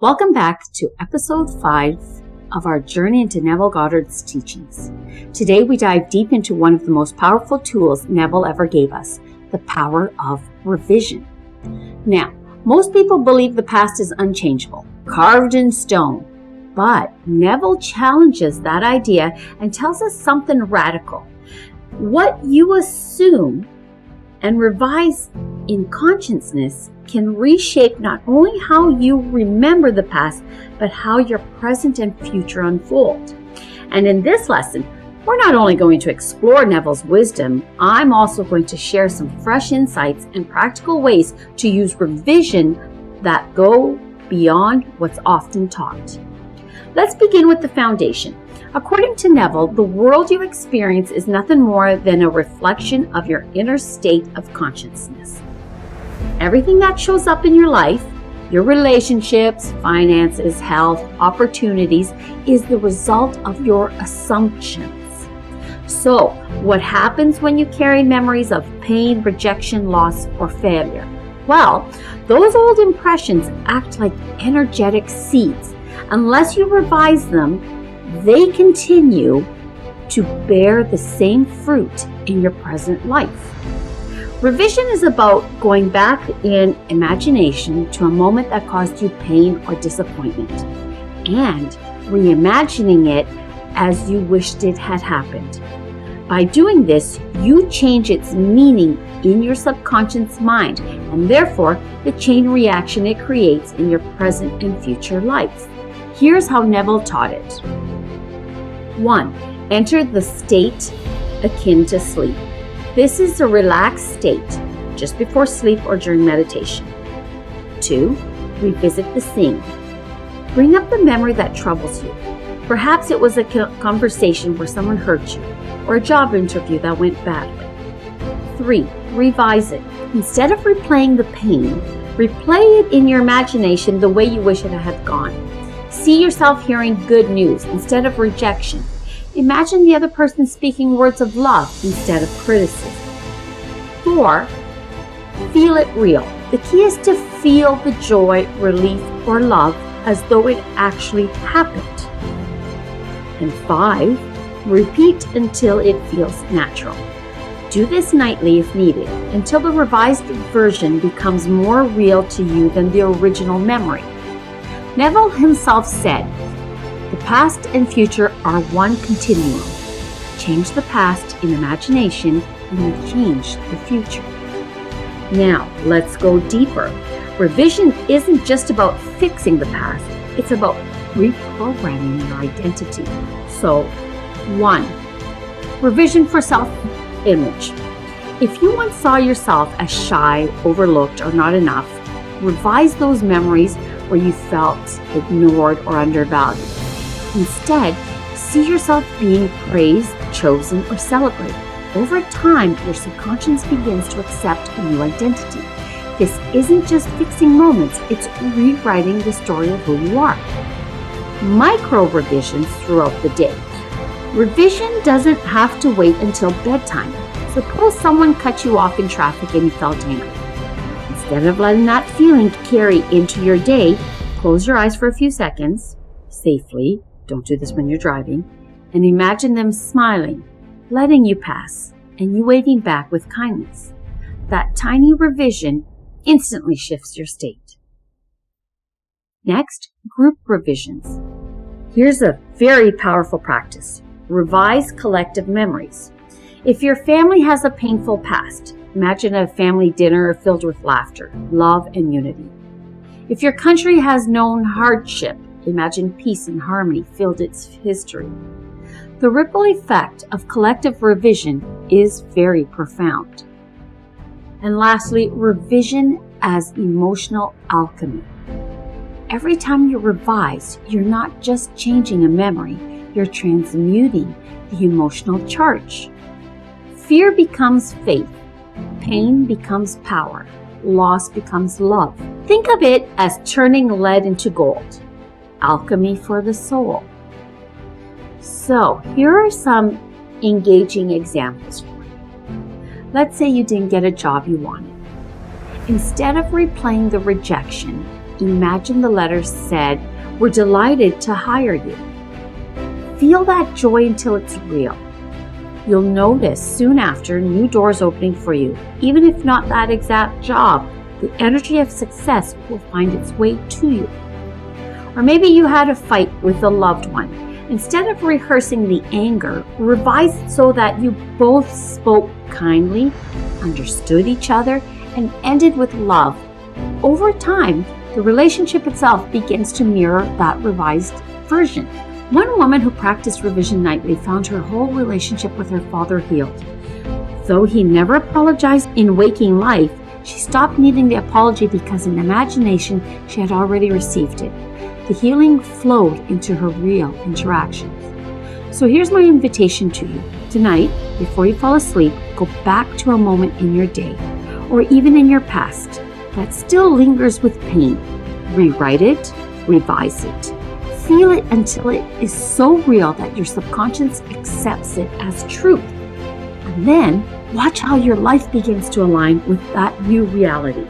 Welcome back to episode 5 of our journey into Neville Goddard's teachings. Today we dive deep into one of the most powerful tools Neville ever gave us, the power of revision. Now, most people believe the past is unchangeable, carved in stone, but Neville challenges that idea and tells us something radical. What you assume and revise in consciousness can reshape not only how you remember the past, but how your present and future unfold. And in this lesson, we're not only going to explore Neville's wisdom, I'm also going to share some fresh insights and practical ways to use revision that go beyond what's often taught. Let's begin with the foundation. According to Neville, the world you experience is nothing more than a reflection of your inner state of consciousness. Everything that shows up in your life, your relationships, finances, health, opportunities, is the result of your assumptions. So, what happens when you carry memories of pain, rejection, loss, or failure? Well, those old impressions act like energetic seeds. Unless you revise them, they continue to bear the same fruit in your present life. Revision is about going back in imagination to a moment that caused you pain or disappointment and reimagining it as you wished it had happened. By doing this, you change its meaning in your subconscious mind and therefore the chain reaction it creates in your present and future life. Here's how Neville taught it. 1. Enter the state akin to sleep. This is a relaxed state just before sleep or during meditation. 2. Revisit the scene. Bring up the memory that troubles you. Perhaps it was a conversation where someone hurt you or a job interview that went badly. 3. Revise it. Instead of replaying the pain, replay it in your imagination the way you wish it had gone. See yourself hearing good news instead of rejection. Imagine the other person speaking words of love instead of criticism. 4. Feel it real. The key is to feel the joy, relief, or love as though it actually happened. And 5. Repeat until it feels natural. Do this nightly if needed, until the revised version becomes more real to you than the original memory. Neville himself said, "The past and future are one continuum. Change the past in imagination and you change the future." Now, let's go deeper. Revision isn't just about fixing the past, it's about reprogramming your identity. So, 1. Revision for self-image. If you once saw yourself as shy, overlooked, or not enough, revise those memories where you felt ignored or undervalued. Instead, see yourself being praised, chosen, or celebrated. Over time, your subconscious begins to accept a new identity. This isn't just fixing moments, it's rewriting the story of who you are. Micro revisions throughout the day. Revision doesn't have to wait until bedtime. Suppose someone cut you off in traffic and you felt angry. Instead of letting that feeling carry into your day, close your eyes for a few seconds, safely, don't do this when you're driving, and imagine them smiling, letting you pass, and you waving back with kindness. That tiny revision instantly shifts your state. Next, group revisions. Here's a very powerful practice. Revise collective memories. If your family has a painful past, imagine a family dinner filled with laughter, love, and unity. If your country has known hardship, imagine peace and harmony filled its history. The ripple effect of collective revision is very profound. And lastly, revision as emotional alchemy. Every time you revise, you're not just changing a memory, you're transmuting the emotional charge. Fear becomes faith. Pain becomes power. Loss becomes love. Think of it as turning lead into gold. Alchemy for the soul. So, here are some engaging examples for you. Let's say you didn't get a job you wanted. Instead of replaying the rejection, imagine the letters said, "We're delighted to hire you." Feel that joy until it's real. You'll notice soon after new doors opening for you. Even if not that exact job, the energy of success will find its way to you. Or maybe you had a fight with a loved one. Instead of rehearsing the anger, revise it so that you both spoke kindly, understood each other, and ended with love. Over time, the relationship itself begins to mirror that revised version. One woman who practiced revision nightly found her whole relationship with her father healed. Though he never apologized in waking life, she stopped needing the apology because in imagination she had already received it. The healing flowed into her real interactions. So here's my invitation to you. Tonight, before you fall asleep, go back to a moment in your day, or even in your past, that still lingers with pain. Rewrite it, revise it. Feel it until it is so real that your subconscious accepts it as truth. And then watch how your life begins to align with that new reality.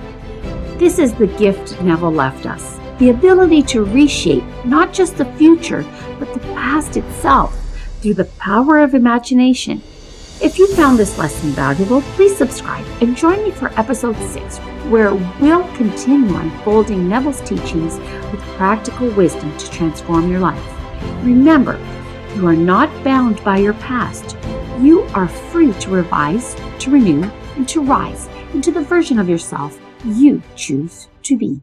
This is the gift Neville left us. The ability to reshape not just the future, but the past itself through the power of imagination. If you found this lesson valuable, please subscribe and join me for episode 6, where we'll continue unfolding Neville's teachings with practical wisdom to transform your life. Remember, you are not bound by your past. You are free to revise, to renew, and to rise into the version of yourself you choose to be.